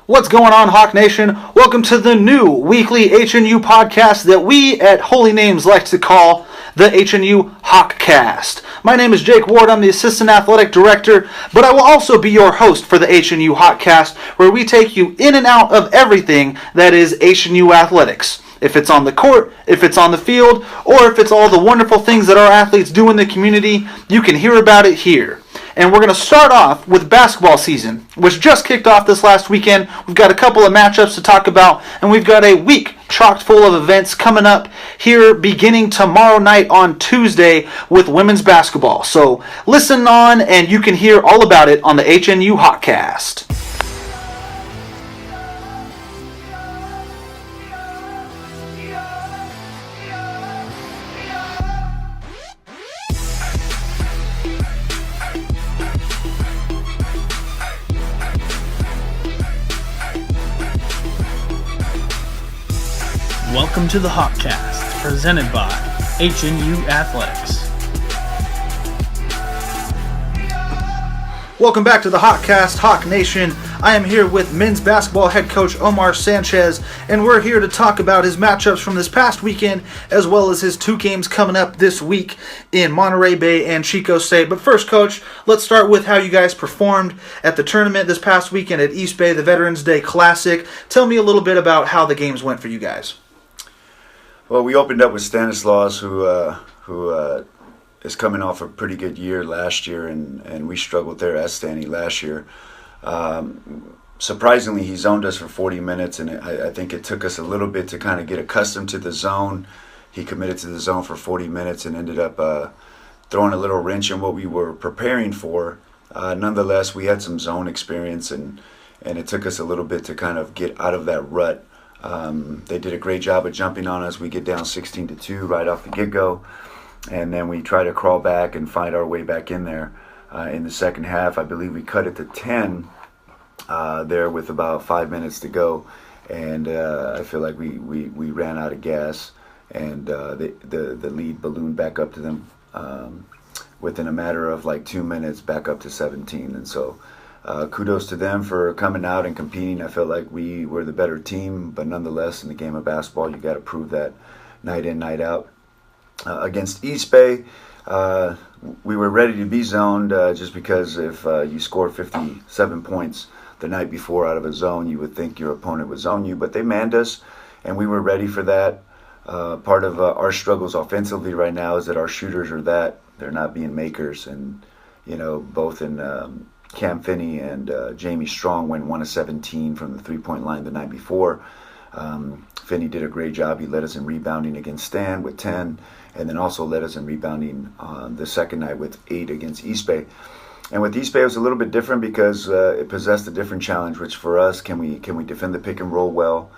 What's going on, Hawk Nation? Welcome to the new weekly HNU podcast that we at Holy Names like to call the HNU HawkCast. My name is Jake Ward. I'm the Assistant Athletic Director, but I will also be your host for the HNU HawkCast, where we take you in and out of everything that is HNU athletics. If it's on the court, if it's on the field, or if it's all the wonderful things that our athletes do in the community, you can hear about it here. And we're going to start off with basketball season, which just kicked off this last weekend. We've got a couple of matchups to talk about, and we've got a week chock full of events coming up here beginning tomorrow night on Tuesday with women's basketball. So listen on, and you can hear all about it on the HNU HawkCast. Welcome to the HawkCast, presented by HNU Athletics. Welcome back to the HawkCast, Hawk Nation. I am here with men's basketball head coach Omar Sanchez, and we're here to talk about his matchups from this past weekend, as well as his two games coming up this week in Monterey Bay and Chico State. But first, Coach, let's start with how you guys performed at the tournament this past weekend at East Bay, the Veterans Day Classic. Tell me a little bit about how the games went for you guys. Well, we opened up with Stanislaus, who is coming off a pretty good year last year, and we struggled there as Stanny last year. Surprisingly, he zoned us for 40 minutes, and I think it took us a little bit to kind of get accustomed to the zone. He committed to the zone for 40 minutes and ended up throwing a little wrench in what we were preparing for. Nonetheless, we had some zone experience, and it took us a little bit to kind of get out of that rut. They did a great job of jumping on us. We get down 16-2 right off the get-go, and then we try to crawl back and find our way back in there. In the second half, I believe we cut it to 10 there with about 5 minutes to go, and I feel like we ran out of gas, and the lead ballooned back up to them within a matter of like 2 minutes, back up to 17, and so kudos to them for coming out and competing. I felt like we were the better team, but nonetheless, in the game of basketball, you got to prove that night in, night out. Against East Bay, we were ready to be zoned just because if you score 57 points the night before out of a zone, you would think your opponent would zone you, but they manned us, and we were ready for that. Part of our struggles offensively right now is that our shooters are they're not being makers, and both in Cam Finney and Jamie Strong went 1 of 17 from the three-point line the night before. Finney did a great job. He led us in rebounding against Stan with 10, and then also led us in rebounding the second night with 8 against East Bay. And with East Bay, it was a little bit different because it possessed a different challenge, which for us, can we defend the pick and roll well?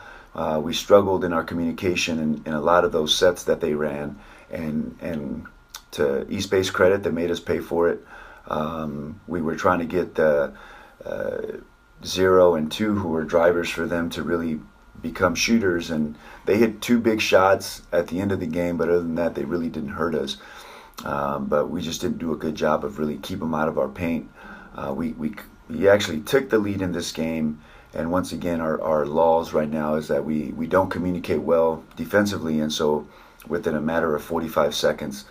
We struggled in our communication in a lot of those sets that they ran, and to East Bay's credit, they made us pay for it. We were trying to get 0 and 2, who were drivers, for them to really become shooters, and they hit 2 big shots at the end of the game, but other than that, they really didn't hurt us. But we just didn't do a good job of really keeping them out of our paint. We actually took the lead in this game, and once again, our laws right now is that we don't communicate well defensively, and so within a matter of 45 seconds,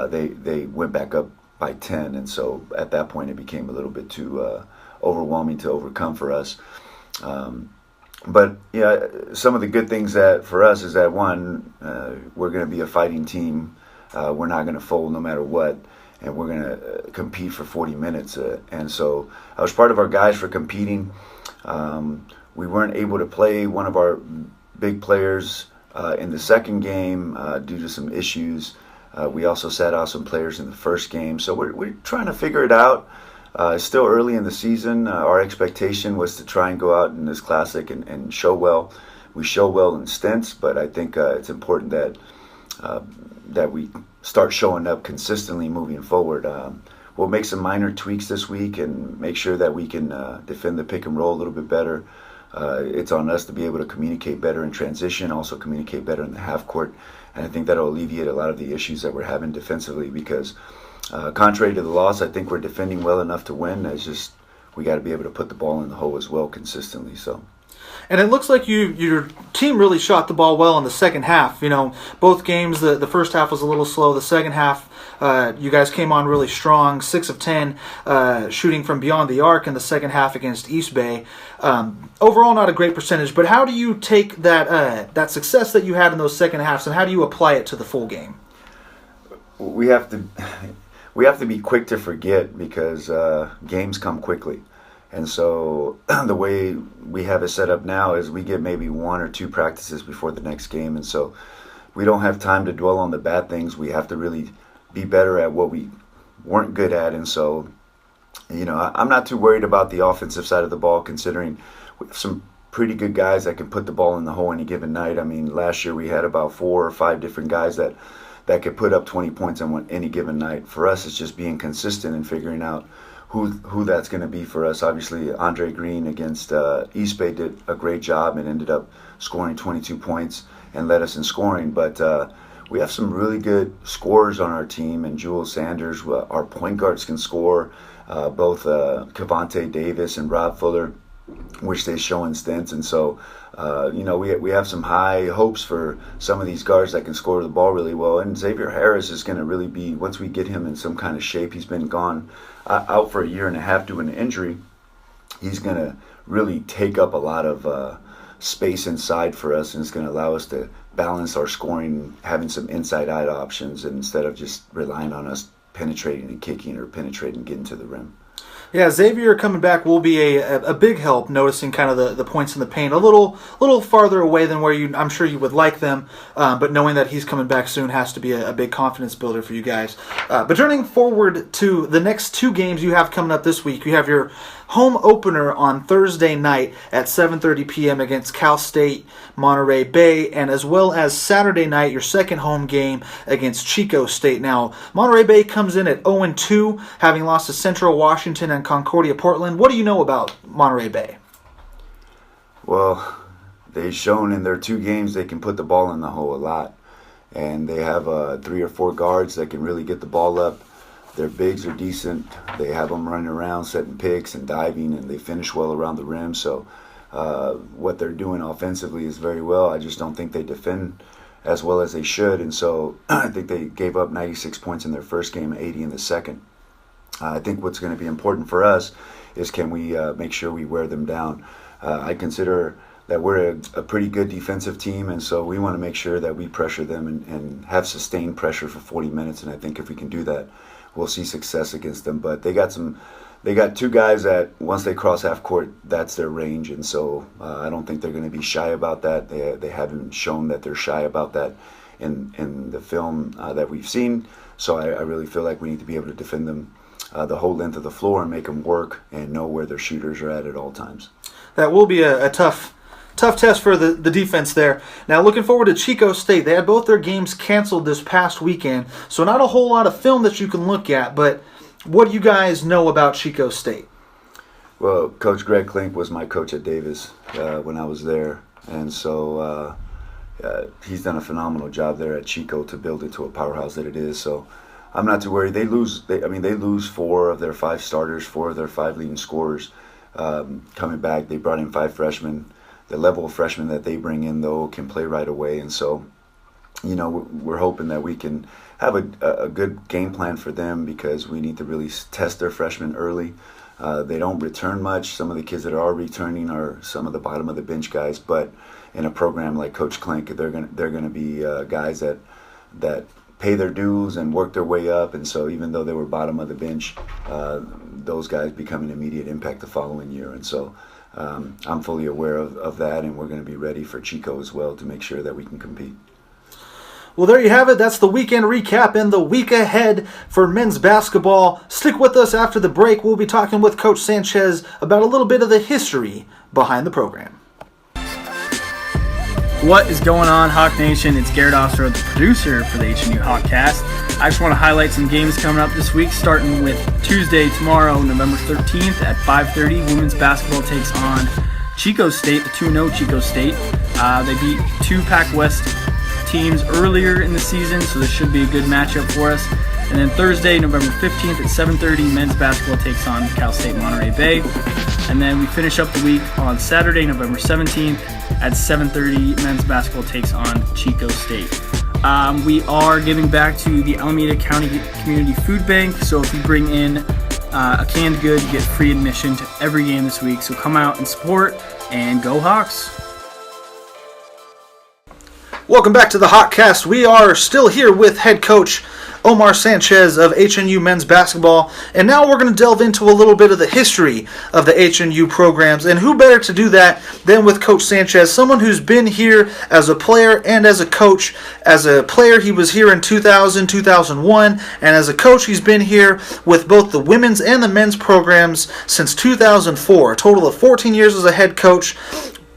they went back up by 10, and so at that point it became a little bit too overwhelming to overcome for us. But yeah, some of the good things that for us is that, one, we're going to be a fighting team. We're not going to fold no matter what, and we're going to compete for 40 minutes. And so I was part of our guys for competing. We weren't able to play one of our big players in the second game due to some issues. We also sat out some players in the first game. So we're trying to figure it out. It's still early in the season. Our expectation was to try and go out in this classic and show well. We show well in stints, but I think it's important that we start showing up consistently moving forward. We'll make some minor tweaks this week and make sure that we can defend the pick and roll a little bit better. It's on us to be able to communicate better in transition, also communicate better in the half court. And I think that'll alleviate a lot of the issues that we're having defensively, because contrary to the loss, I think we're defending well enough to win. It's just we got to be able to put the ball in the hole as well consistently. So. And it looks like your team really shot the ball well in the second half. Both games, the first half was a little slow. The second half, you guys came on really strong, 6 of 10 shooting from beyond the arc in the second half against East Bay. Overall, not a great percentage, but how do you take that success that you had in those second halves, and how do you apply it to the full game? We have to be quick to forget because games come quickly. And so the way we have it set up now is we get maybe 1 or 2 practices before the next game. And so we don't have time to dwell on the bad things. We have to really be better at what we weren't good at. And so, I'm not too worried about the offensive side of the ball, considering we have some pretty good guys that can put the ball in the hole any given night. I mean, last year we had about 4 or 5 different guys that could put up 20 points on any given night. For us, it's just being consistent and figuring out who that's going to be for us. Obviously, Andre Green against East Bay did a great job and ended up scoring 22 points and led us in scoring. But we have some really good scorers on our team, and Jules Sanders, our point guards can score, both Cavante Davis and Rob Fuller, which they show in stints. And so, we have some high hopes for some of these guards that can score the ball really well. And Xavier Harris is going to really be, once we get him in some kind of shape, he's been gone out for a year and a half due to an injury. He's going to really take up a lot of space inside for us, and it's going to allow us to balance our scoring, having some inside-out options, and instead of just relying on us penetrating and kicking or penetrating and getting to the rim. Yeah, Xavier coming back will be a big help, noticing kind of the points in the paint a little farther away than where I'm sure you would like them, but knowing that he's coming back soon has to be a big confidence builder for you guys. But turning forward to the next 2 games you have coming up this week, you have your home opener on Thursday night at 7:30 p.m. against Cal State Monterey Bay, and as well as Saturday night, your second home game against Chico State. Now, Monterey Bay comes in at 0-2, having lost to Central Washington and Concordia Portland. What do you know about Monterey Bay? Well, they've shown in their 2 games they can put the ball in the hole a lot, and they have 3 or 4 guards that can really get the ball up. Their bigs are decent. They have them running around, setting picks and diving, and they finish well around the rim. So what they're doing offensively is very well. I just don't think they defend as well as they should. And so I think they gave up 96 points in their first game, 80 in the second. I think what's going to be important for us is can we make sure we wear them down. I consider that we're a pretty good defensive team, and so we want to make sure that we pressure them and have sustained pressure for 40 minutes. And I think if we can do that, we'll see success against them. But they got 2 guys that once they cross half court, that's their range, and so I don't think they're going to be shy about that. They haven't shown that they're shy about that in the film that we've seen. So I really feel like we need to be able to defend them the whole length of the floor and make them work and know where their shooters are at all times. That will be a tough test for the defense there. Now, looking forward to Chico State. They had both their games canceled this past weekend, so not a whole lot of film that you can look at, but what do you guys know about Chico State? Well, Coach Greg Klink was my coach at Davis when I was there, and so he's done a phenomenal job there at Chico to build it to a powerhouse that it is. So I'm not too worried. They lose 4 of their 5 starters, 4 of their 5 leading scorers coming back. They brought in 5 freshmen. The level of freshmen that they bring in, though, can play right away. And so, we're hoping that we can have a good game plan for them, because we need to really test their freshmen early. They don't return much. Some of the kids that are returning are some of the bottom of the bench guys. But in a program like Coach Klink, they're gonna be guys that pay their dues and work their way up. And so even though they were bottom of the bench, those guys become an immediate impact the following year. And so I'm fully aware of that, and we're going to be ready for Chico as well to make sure that we can compete. Well, there you have it. That's the weekend recap and the week ahead for men's basketball. Stick with us after the break. We'll be talking with Coach Sanchez about a little bit of the history behind the program. What is going on, Hawk Nation? It's Garrett Osterod, the producer for the HNU HawkCast. I just want to highlight some games coming up this week, starting with Tuesday, tomorrow, November 13th at 5:30. Women's basketball takes on Chico State, the 2-0 Chico State. They beat 2 Pac West teams earlier in the season, so this should be a good matchup for us. And then Thursday, November 15th at 7:30, men's basketball takes on Cal State Monterey Bay. And then we finish up the week on Saturday, November 17th at 7:30, men's basketball takes on Chico State. We are giving back to the Alameda County Community Food Bank, so if you bring in a canned good, you get free admission to every game this week. So come out and support, and go Hawks! Welcome back to the HawkCast. We are still here with head coach Omar Sanchez of HNU men's basketball, and now we're going to delve into a little bit of the history of the HNU programs, and who better to do that than with Coach Sanchez, someone who's been here as a player and as a coach. As a player, he was here in 2000, 2001, and as a coach, he's been here with both the women's and the men's programs since 2004, a total of 14 years as a head coach,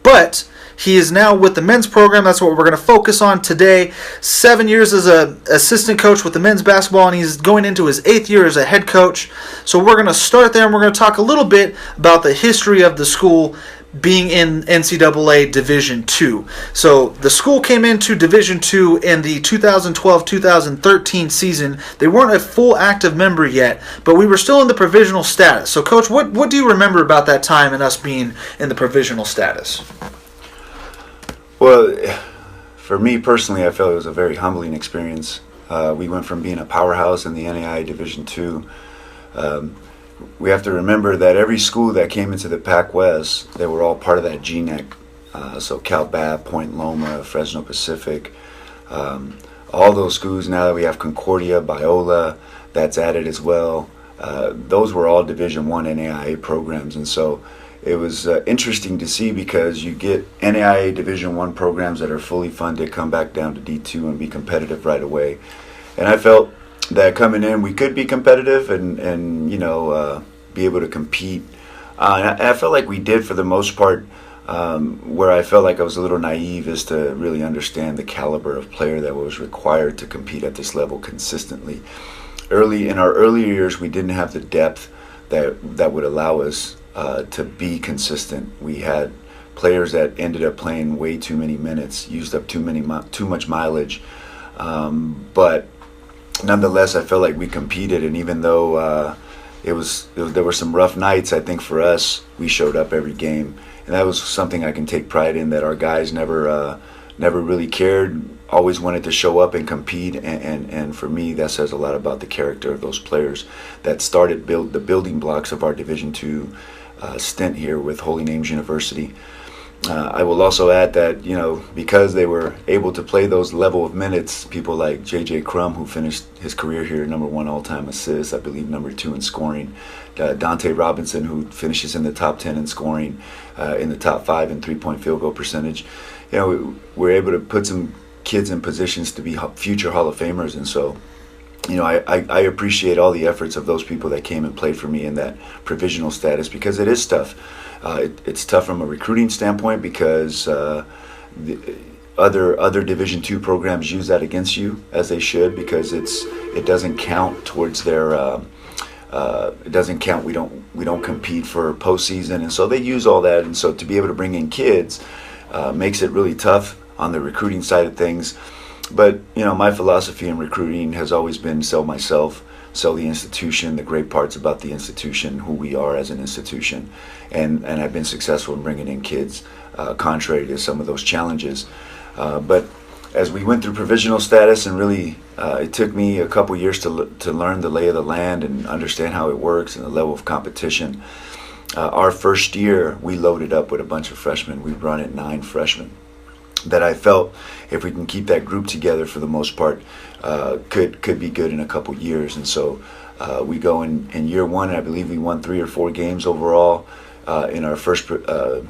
but he is now with the men's program. That's what we're going to focus on today. 7 years as an assistant coach with the men's basketball, and he's going into his 8th year as a head coach. So we're going to start there, and we're going to talk a little bit about the history of the school being in NCAA Division II. So the school came into Division II in the 2012-2013 season. They weren't a full active member yet, but we were still in the provisional status. So, Coach, what do you remember about that time and us being in the provisional status? Well, for me personally, I felt it was a very humbling experience. We went from being a powerhouse in the NAIA Division II. We have to remember that every school that came into the Pac-West, they were all part of that GNEC. So Cal Bap, Point Loma, Fresno Pacific, all those schools. Now that we have Concordia, Biola, that's added as well. Those were all Division I NAIA programs, and so it was interesting to see, because you get NAIA Division I programs that are fully funded come back down to D2 and be competitive right away. And I felt that coming in, we could be competitive and be able to compete. And I felt like we did for the most part. Where I felt like I was a little naive is to really understand the caliber of player that was required to compete at this level consistently. In our earlier years, we didn't have the depth that would allow us to be consistent. We had players that ended up playing way too many minutes, used up too much mileage. But nonetheless, I felt like we competed, and even though there were some rough nights, I think for us, we showed up every game, and that was something I can take pride in. That our guys never really cared, always wanted to show up and compete, and for me, that says a lot about the character of those players that started the building blocks of our Division II stint here with Holy Names University. I will also add that, because they were able to play those level of minutes, people like J.J. Crum, who finished his career here #1 all-time assists, I believe #2 in scoring, Dante Robinson, who finishes in the top 10 in scoring, in the top 5 in three-point field goal percentage. We're able to put some kids in positions to be future Hall of Famers, and so I appreciate all the efforts of those people that came and played for me in that provisional status, because it is tough. It's tough from a recruiting standpoint, because the other Division II programs use that against you, as they should, because it doesn't count towards their it doesn't count. We don't compete for postseason, and so they use all that, and so to be able to bring in kids makes it really tough on the recruiting side of things. But my philosophy in recruiting has always been sell myself, sell the institution, the great parts about the institution, who we are as an institution, and I've been successful in bringing in kids, contrary to some of those challenges. But as we went through provisional status, and really it took me a couple years to learn the lay of the land and understand how it works and the level of competition. Our first year, we loaded up with a bunch of freshmen. We run at 9 freshmen. That I felt, if we can keep that group together for the most part, could be good in a couple years. And so we go in year one, and I believe we won 3 or 4 games overall in our first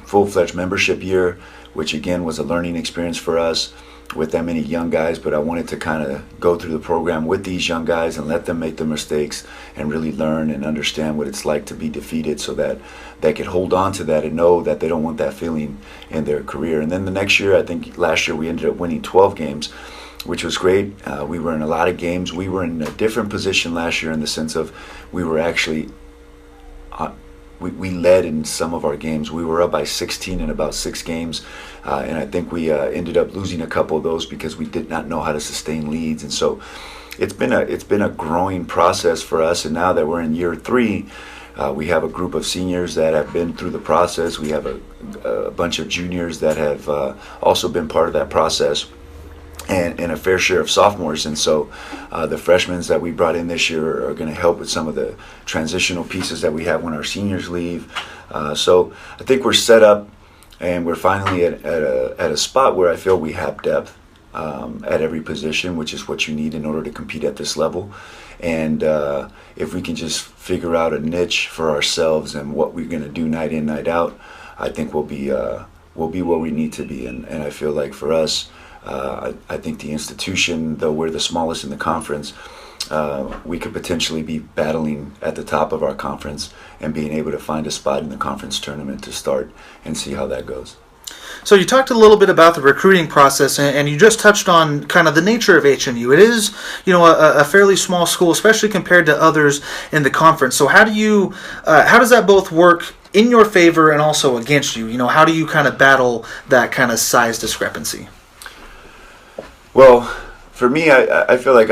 full-fledged membership year, which again was a learning experience for us with that many young guys. But I wanted to kind of go through the program with these young guys and let them make the mistakes and really learn and understand what it's like to be defeated, so that they could hold on to that and know that they don't want that feeling in their career. And then the next year, I think last year, we ended up winning 12 games, which was great. We were in a lot of games. We were in a different position last year in the sense of we were actually we led in some of our games. We were up by 16 in about 6 games, and I think we ended up losing a couple of those because we did not know how to sustain leads. And so it's been a growing process for us. And now that we're in year 3, we have a group of seniors that have been through the process. We have a bunch of juniors that have also been part of that process, and a fair share of sophomores. And so the freshmen that we brought in this year are going to help with some of the transitional pieces that we have when our seniors leave. So I think we're set up, and we're finally at a spot where I feel we have depth at every position, which is what you need in order to compete at this level. And if we can just figure out a niche for ourselves and what we're going to do night in, night out, I think we'll be where we need to be. And I feel like for us, I think the institution, though we're the smallest in the conference, we could potentially be battling at the top of our conference and being able to find a spot in the conference tournament to start and see how that goes. So you talked a little bit about the recruiting process, and you just touched on kind of the nature of HNU. It is, a fairly small school, especially compared to others in the conference. So how does that both work in your favor and also against you? How do you kind of battle that kind of size discrepancy? Well, for me, I feel like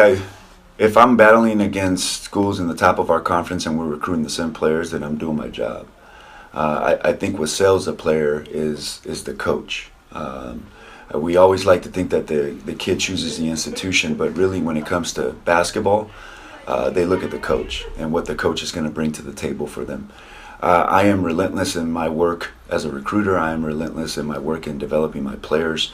if I'm battling against schools in the top of our conference and we're recruiting the same players, then I'm doing my job. I think what sells a player is the coach. We always like to think that the kid chooses the institution, but really when it comes to basketball, they look at the coach and what the coach is going to bring to the table for them. I am relentless in my work as a recruiter. I am relentless in my work in developing my players.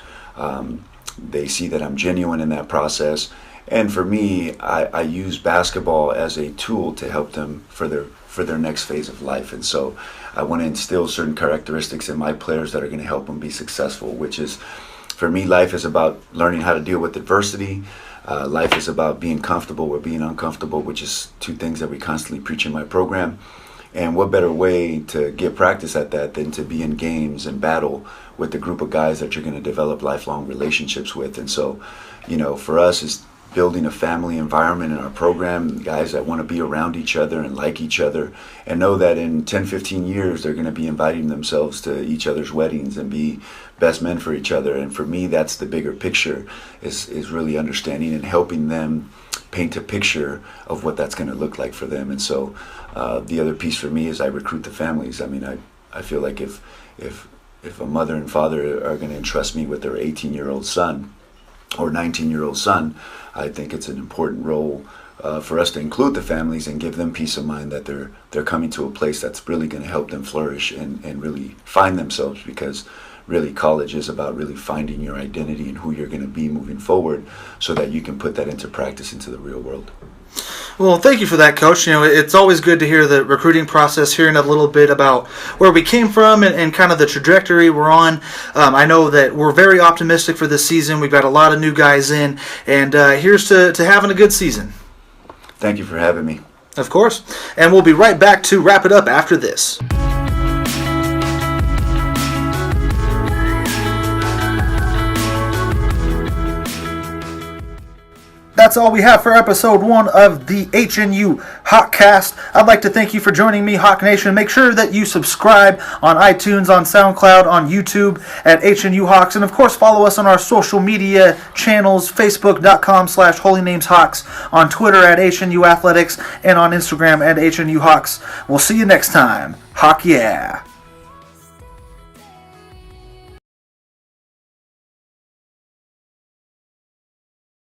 They see that I'm genuine in that process. And for me, I use basketball as a tool to help them for their next phase of life. And so I want to instill certain characteristics in my players that are going to help them be successful, which is, for me, life is about learning how to deal with adversity. Life is about being comfortable with being uncomfortable, which is 2 things that we constantly preach in my program. And what better way to get practice at that than to be in games and battle with the group of guys that you're going to develop lifelong relationships with. And so, for us, it's building a family environment in our program, guys that want to be around each other and like each other, and know that in 10, 15 years, they're going to be inviting themselves to each other's weddings and be best men for each other. And for me, that's the bigger picture, is really understanding and helping them paint a picture of what that's going to look like for them. And so the other piece for me is I recruit the families. I mean, I feel like if a mother and father are going to entrust me with their 18-year-old son or 19-year-old son, I think it's an important role for us to include the families and give them peace of mind that they're coming to a place that's really going to help them flourish and really find themselves, because really college is about really finding your identity and who you're going to be moving forward so that you can put that into practice into the real world. Well, thank you for that, Coach. It's always good to hear the recruiting process, hearing a little bit about where we came from and kind of the trajectory we're on. I know that we're very optimistic for this season. We've got a lot of new guys in, and here's to having a good season. Thank you for having me. Of course. And we'll be right back to wrap it up after this. That's all we have for episode 1 of the HNU HawkCast. I'd like to thank you for joining me, Hawk Nation. Make sure that you subscribe on iTunes, on SoundCloud, on YouTube at HNU Hawks. And of course, follow us on our social media channels, facebook.com/HolyNamesHawks, on Twitter at HNU Athletics, and on Instagram at HNU Hawks. We'll see you next time. Hawk yeah.